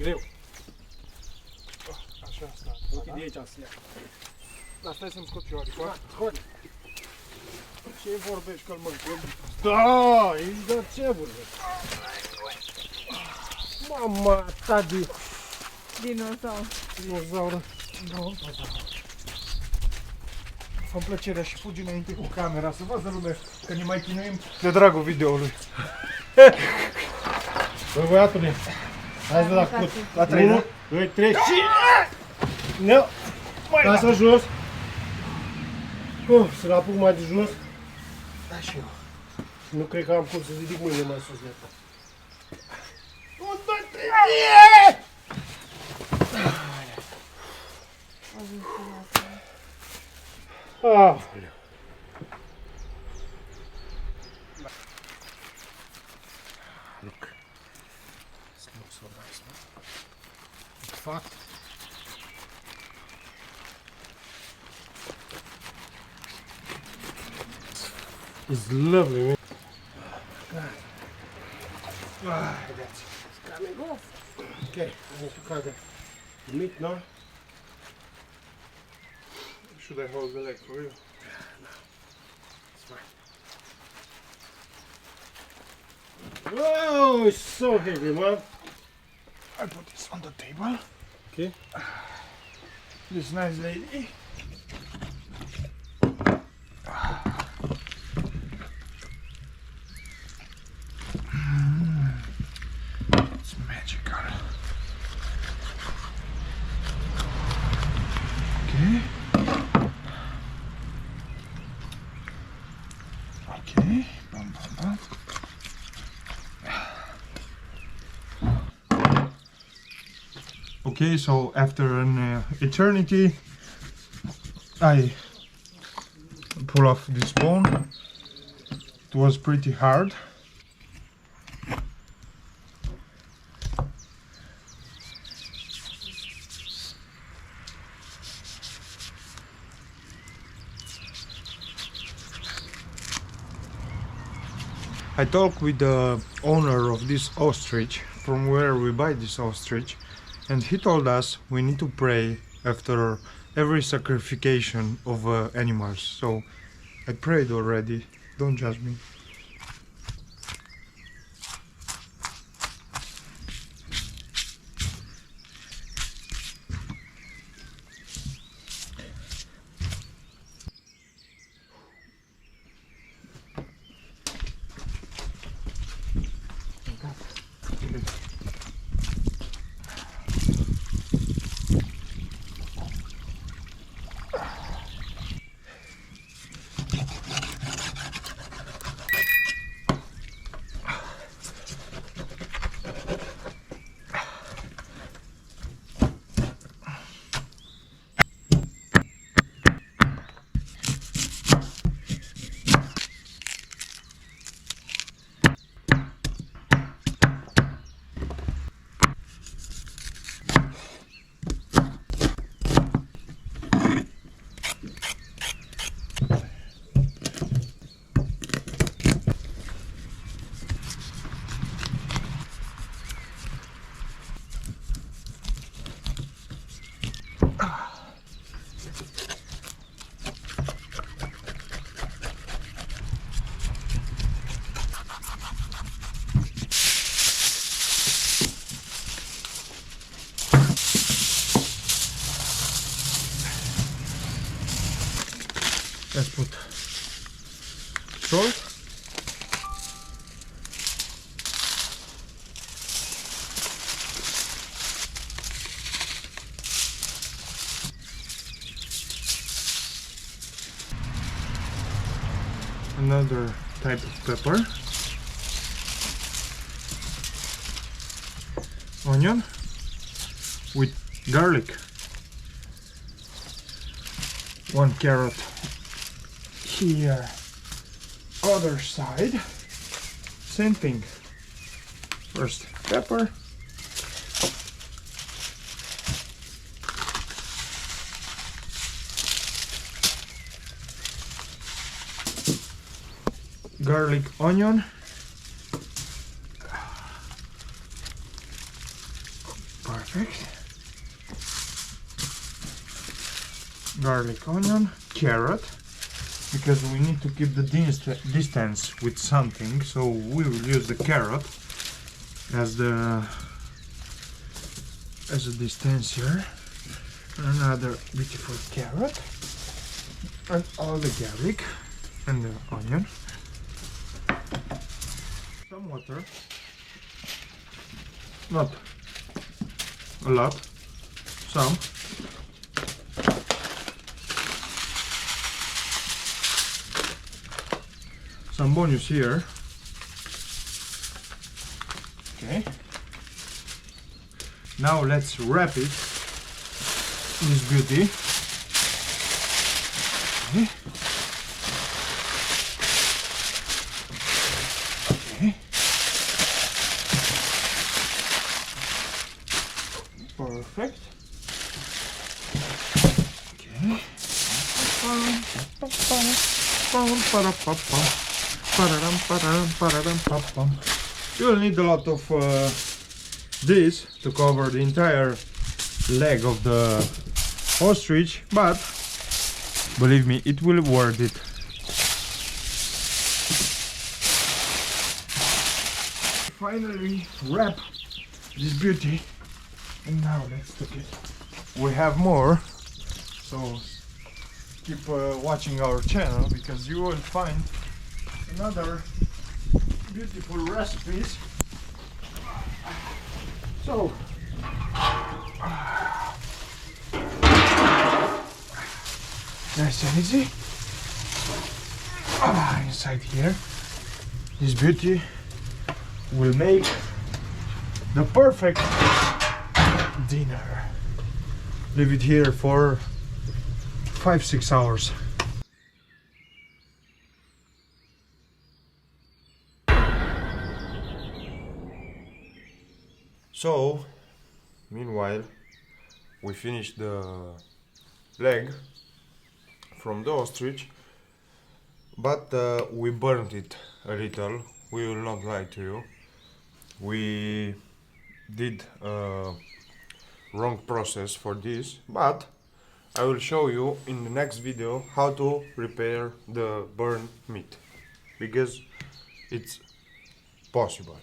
greu. Așa, stai. Uite de aici să ia. Dar stai să-mi scot eu, adică. Scoate. Ce vorbești că-l mănânc? Da, ești de ce vorbești? Mama ta de Dinozaur. dinozaură. Fă-mi plăcerea și fugi înainte cu camera, să vadă lumea că ne mai chinuim de dragul videoului. Bă, băiatule, hai să la cut. La 3, 1, 2, 3 și... Nu! Lasă jos! Să-l apuc mai de jos. Da, și eu. Nu cred că am cum să ridic mâinile mai sus de asta. 1, 2, 3, Aoleu. Look. Smells so nice, man. In fact, It's lovely, man. that's coming off. Okay, I need to cut the meat now. Should I hold the leg for you? It's fine. Whoa, it's so heavy, man. I put this on the table. Okay. This nice lady. It's magical. Okay. Okay. Bum, bum, bum. Okay, so after an eternity, I pull off this bone. It was pretty hard. I talked with the owner of this ostrich, from where we buy this ostrich, and he told us we need to pray after every sacrification of animals. So I prayed already, don't judge me. Let's put salt. Another type of pepper. Onion with garlic. 1 carrot here. Other side, same thing. First pepper, garlic, onion, part Perfect. Garlic, onion, carrot, because we need to keep the distance with something, so we will use the carrot as a distance here. Another beautiful carrot, and all the garlic and the onion. Some water, not a lot, some. Some bonus here. Okay. Now let's wrap it. This beauty. Okay. Okay. Perfect. Okay. You will need a lot of this to cover the entire leg of the ostrich, but believe me, it will worth it. Finally wrap this beauty, and now let's cook it. We have more, so keep watching our channel, because you will find another beautiful recipes. So nice and easy. Inside here, this beauty will make the perfect dinner. Leave it here for 5-6 hours. So, meanwhile, we finished the leg from the ostrich, but we burnt it a little. We will not lie to you. We did a wrong process for this, but I will show you in the next video how to prepare the burnt meat, because it's possible.